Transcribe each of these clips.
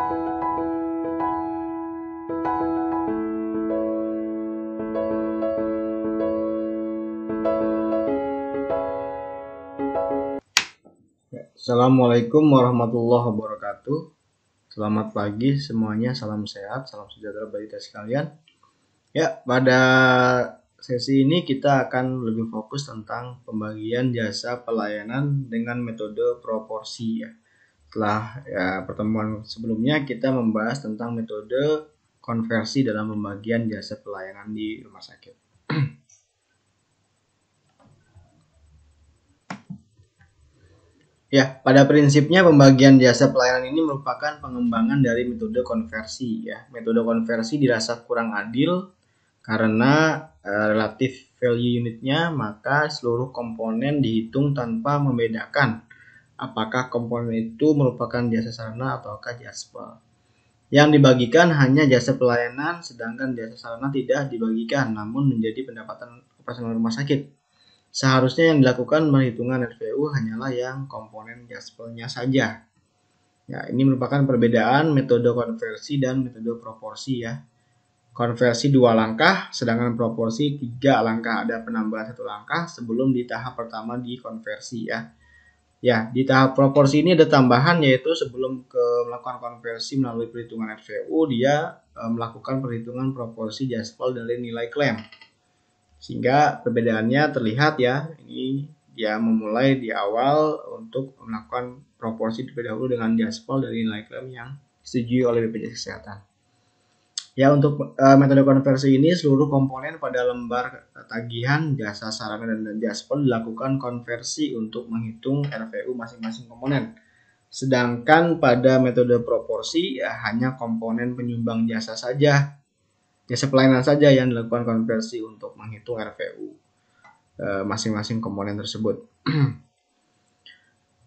Assalamualaikum warahmatullahi wabarakatuh. Selamat pagi semuanya, salam sehat, salam sejahtera bagi kita sekalian. Ya, pada sesi ini kita akan lebih fokus tentang pembagian jasa pelayanan dengan metode proporsi ya. Setelah pertemuan sebelumnya kita membahas tentang metode konversi dalam pembagian jasa pelayanan di rumah sakit. Ya, pada prinsipnya pembagian jasa pelayanan ini merupakan pengembangan dari metode konversi ya. Metode konversi dirasa kurang adil karena relatif value unitnya, maka seluruh komponen dihitung tanpa membedakan apakah komponen itu merupakan jasa sarana ataukah jaspel. Yang dibagikan hanya jasa pelayanan, sedangkan jasa sarana tidak dibagikan namun menjadi pendapatan operasional rumah sakit. Seharusnya yang dilakukan perhitungan RVU hanyalah yang komponen jaspelnya saja. Ya, ini merupakan perbedaan metode konversi dan metode proporsi ya. Konversi 2 langkah, sedangkan proporsi 3 langkah. Ada penambahan 1 langkah sebelum di tahap pertama di konversi ya. Ya, di tahap proporsi ini ada tambahan, yaitu sebelum melakukan konversi melalui perhitungan RVU, dia melakukan perhitungan proporsi jaspel dari nilai klaim. Sehingga perbedaannya terlihat ya, ini dia memulai di awal untuk melakukan proporsi terlebih dahulu dengan jaspel dari nilai klaim yang disetujui oleh BPJS Kesehatan. Ya, untuk metode konversi ini seluruh komponen pada lembar tagihan jasa sarana dan jaspel dilakukan konversi untuk menghitung RVU masing-masing komponen. Sedangkan pada metode proporsi ya hanya komponen penyumbang jasa saja, jasa pelayanan saja yang dilakukan konversi untuk menghitung RVU masing-masing komponen tersebut.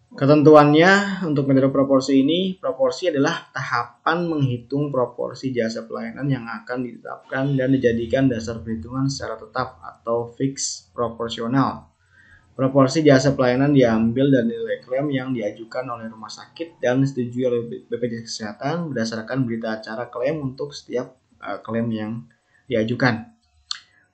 Ketentuannya untuk metode proporsi ini, proporsi adalah tahapan menghitung proporsi jasa pelayanan yang akan ditetapkan dan dijadikan dasar perhitungan secara tetap atau fix proporsional. Proporsi jasa pelayanan diambil dari nilai klaim yang diajukan oleh rumah sakit dan disetujui oleh BPJS Kesehatan berdasarkan berita acara klaim untuk setiap klaim yang diajukan.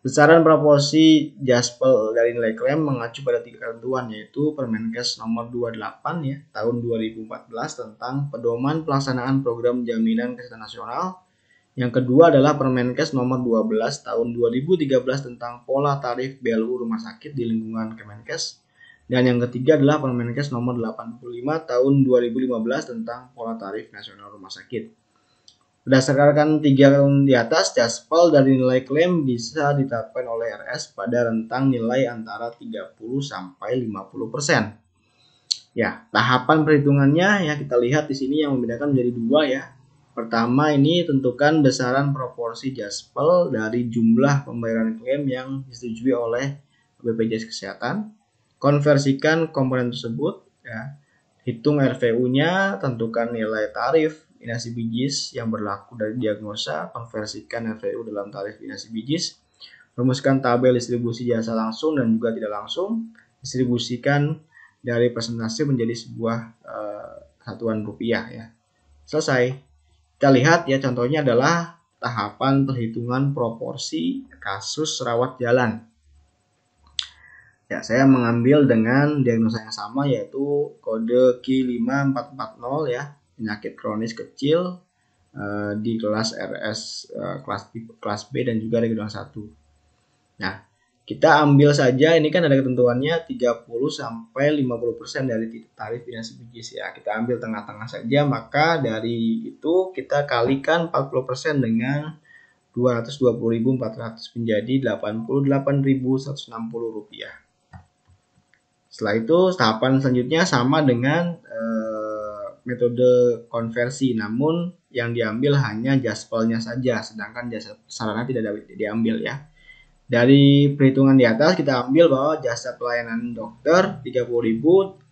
Besaran proporsi jaspel dari nilai klaim mengacu pada 3 ketentuan, yaitu Permenkes nomor 28 ya tahun 2014 tentang pedoman pelaksanaan program jaminan kesehatan nasional. Yang kedua adalah Permenkes nomor 12 tahun 2013 tentang pola tarif BLU rumah sakit di lingkungan Kemenkes. Dan yang ketiga adalah Permenkes nomor 85 tahun 2015 tentang pola tarif nasional rumah sakit. Berdasarkan 3 di atas, jaspel dari nilai klaim bisa ditetapkan oleh RS pada rentang nilai antara 30 sampai 50%. Ya, tahapan perhitungannya ya kita lihat di sini yang membedakan menjadi 2 ya. Pertama ini tentukan besaran proporsi jaspel dari jumlah pembayaran klaim yang disetujui oleh BPJS Kesehatan. Konversikan komponen tersebut ya. Hitung RVU-nya, tentukan nilai tarif inasi bijis yang berlaku dari diagnosa, konversikan RVU dalam tarif inasi bijis, rumuskan tabel distribusi jasa langsung dan juga tidak langsung, distribusikan dari persentase menjadi sebuah satuan rupiah ya. Selesai. Kita lihat ya, contohnya adalah tahapan perhitungan proporsi kasus rawat jalan. Ya, saya mengambil dengan diagnosa yang sama, yaitu kode Q5440 ya, penyakit kronis kecil di kelas RS kelas B dan juga regional 1. Nah, kita ambil saja, ini kan ada ketentuannya 30 sampai 50% dari tarif inasi bijis ya. Kita ambil tengah-tengah saja, maka dari itu kita kalikan 40% dengan 220.400 menjadi Rp88.160. Setelah itu tahapan selanjutnya sama dengan metode konversi, namun yang diambil hanya jaspelnya saja, sedangkan jasa sarana tidak diambil ya. Dari perhitungan di atas kita ambil bahwa jasa pelayanan dokter 30.000,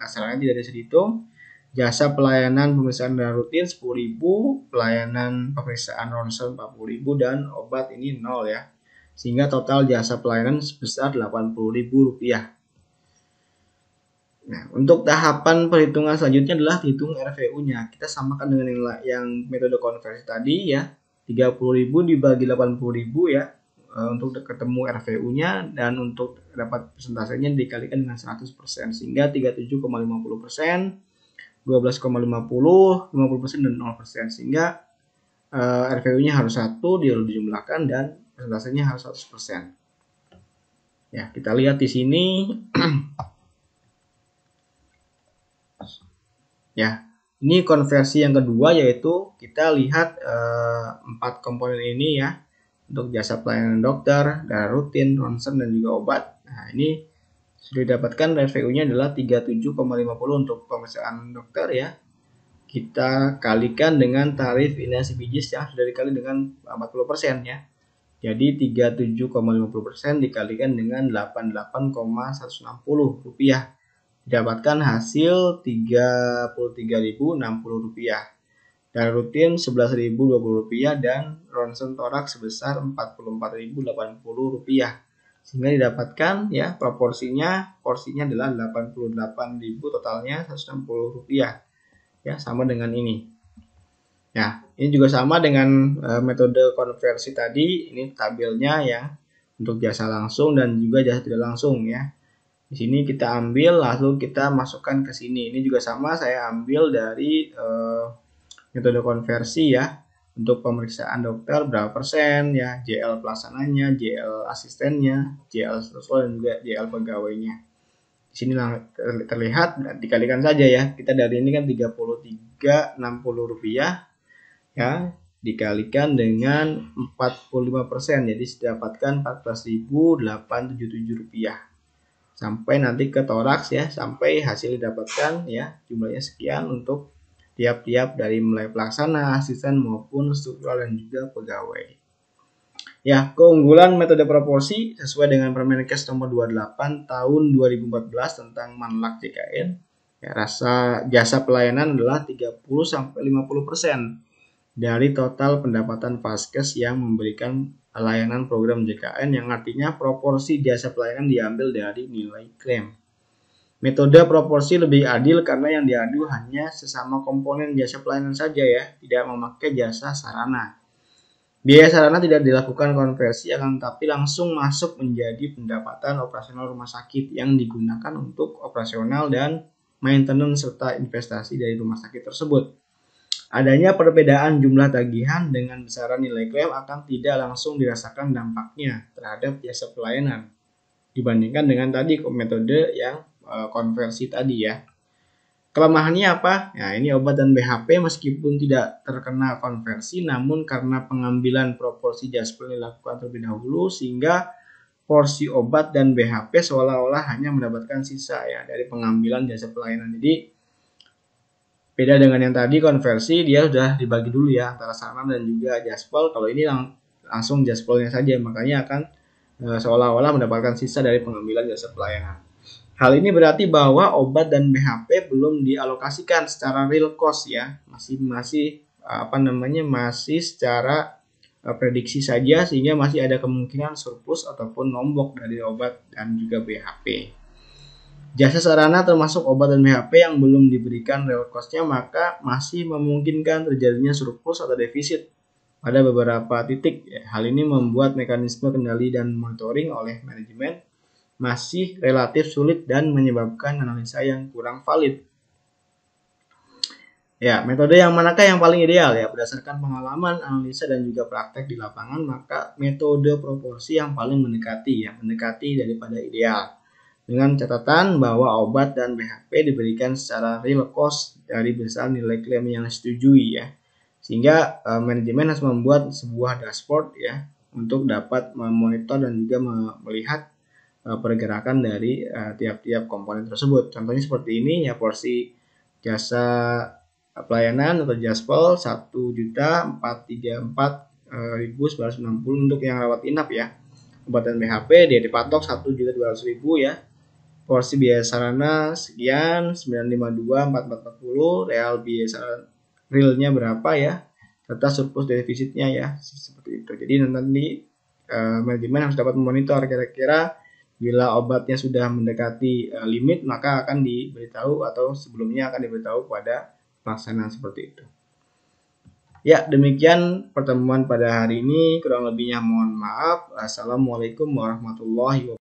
sarananya tidak bisa dihitung. Jasa pelayanan pemeriksaan rutin 10.000, pelayanan pemeriksaan ronsen 40.000 dan obat ini 0 ya. Sehingga total jasa pelayanan sebesar Rp80.000. Nah, untuk tahapan perhitungan selanjutnya adalah hitung RVU-nya. Kita samakan dengan yang metode konversi tadi ya. 30.000 dibagi 80.000 ya. Untuk ketemu RVU-nya, dan untuk dapat persentasenya dikalikan dengan 100%, sehingga 37,50%, 12,50, 50%, dan 0%, sehingga RVU-nya harus 1 dijumlahkan dan persentasenya harus 100%. Ya, kita lihat di sini. Ya, ini konversi yang kedua, yaitu kita lihat 4 komponen ini ya. Untuk jasa pelayanan dokter, darah rutin, ronsen, dan juga obat. Nah, ini sudah didapatkan RVU-nya adalah 37,50 untuk pemeriksaan dokter ya. Kita kalikan dengan tarif inasi bijis yang sudah dikali dengan 40% ya. Jadi 37,50% dikalikan dengan 88,160 rupiah. Didapatkan hasil Rp33.060. Dan rutin Rp11.020 dan ronsen toraks sebesar Rp44.080. Sehingga didapatkan ya porsinya adalah Rp88.000, totalnya Rp160 ya, sama dengan ini. Ya, ini juga sama dengan metode konversi tadi. Ini tabelnya ya untuk jasa langsung dan juga jasa tidak langsung ya. Di sini kita ambil lalu kita masukkan ke sini. Ini juga sama, saya ambil dari metode konversi ya. Untuk pemeriksaan dokter berapa persen ya, JL pelaksananya, JL asistennya, JL siswa, dan juga JL pegawainya. Di sini terlihat, dikalikan saja ya. Kita dari ini kan Rp33.60 ya, dikalikan dengan 45%, jadi didapatkan Rp14.877. Sampai nanti ke toraks ya, sampai hasil didapatkan ya, jumlahnya sekian untuk tiap-tiap dari mulai pelaksana, asisten maupun struktural dan juga pegawai. Ya, keunggulan metode proporsi sesuai dengan Permenkes nomor 28 tahun 2014 tentang Manlak JKN. Ya, jasa pelayanan adalah 30-50% dari total pendapatan Vaskes yang memberikan layanan program JKN, yang artinya proporsi jasa pelayanan diambil dari nilai klaim. Metode proporsi lebih adil karena yang diadu hanya sesama komponen jasa pelayanan saja ya, tidak memakai jasa sarana. Biaya sarana tidak dilakukan konversi, akan tetapi langsung masuk menjadi pendapatan operasional rumah sakit yang digunakan untuk operasional dan maintenance serta investasi dari rumah sakit tersebut. Adanya perbedaan jumlah tagihan dengan besaran nilai klaim akan tidak langsung dirasakan dampaknya terhadap jasa pelayanan dibandingkan dengan tadi metode yang konversi tadi ya. Kelemahannya apa? Ya, ini obat dan BHP meskipun tidak terkena konversi, namun karena pengambilan proporsi jaspel dilakukan terlebih dahulu, sehingga porsi obat dan BHP seolah-olah hanya mendapatkan sisa ya dari pengambilan jasa pelayanan. Jadi beda dengan yang tadi konversi, dia sudah dibagi dulu ya antara sarana dan juga jaspel. Kalau ini langsung jaspelnya saja, makanya akan seolah-olah mendapatkan sisa dari pengambilan jasa pelayanan. Hal ini berarti bahwa obat dan BHP belum dialokasikan secara real cost ya, masih secara prediksi saja, sehingga masih ada kemungkinan surplus ataupun nombok dari obat dan juga BHP. Jasa sarana termasuk obat dan BHP yang belum diberikan real cost-nya, maka masih memungkinkan terjadinya surplus atau defisit pada beberapa titik. Hal ini membuat mekanisme kendali dan monitoring oleh manajemen masih relatif sulit dan menyebabkan analisa yang kurang valid. Ya, metode yang manakah yang paling ideal ya? Berdasarkan pengalaman, analisa, dan juga praktek di lapangan, maka metode proporsi yang paling mendekati daripada ideal. Dengan catatan bahwa obat dan BHP diberikan secara real cost dari besar nilai klaim yang disetujui ya. Sehingga manajemen harus membuat sebuah dashboard ya untuk dapat memonitor dan juga melihat pergerakan dari tiap-tiap komponen tersebut. Contohnya seperti ini ya, porsi jasa pelayanan atau jaspel 1.434.960 untuk yang rawat inap ya. Obat dan BHP dia dipatok 1.200.000 ya. Porsi biaya sarana sekian 952.4440, real biaya sarana realnya berapa ya, serta surplus defisitnya ya, seperti itu. Jadi nanti manajemen harus dapat memonitor kira-kira Bila obatnya sudah mendekati limit, maka akan diberitahu atau sebelumnya akan diberitahu kepada pelaksanaan seperti itu. Ya, demikian pertemuan pada hari ini. Kurang lebihnya mohon maaf. Assalamualaikum warahmatullahi wabarakatuh.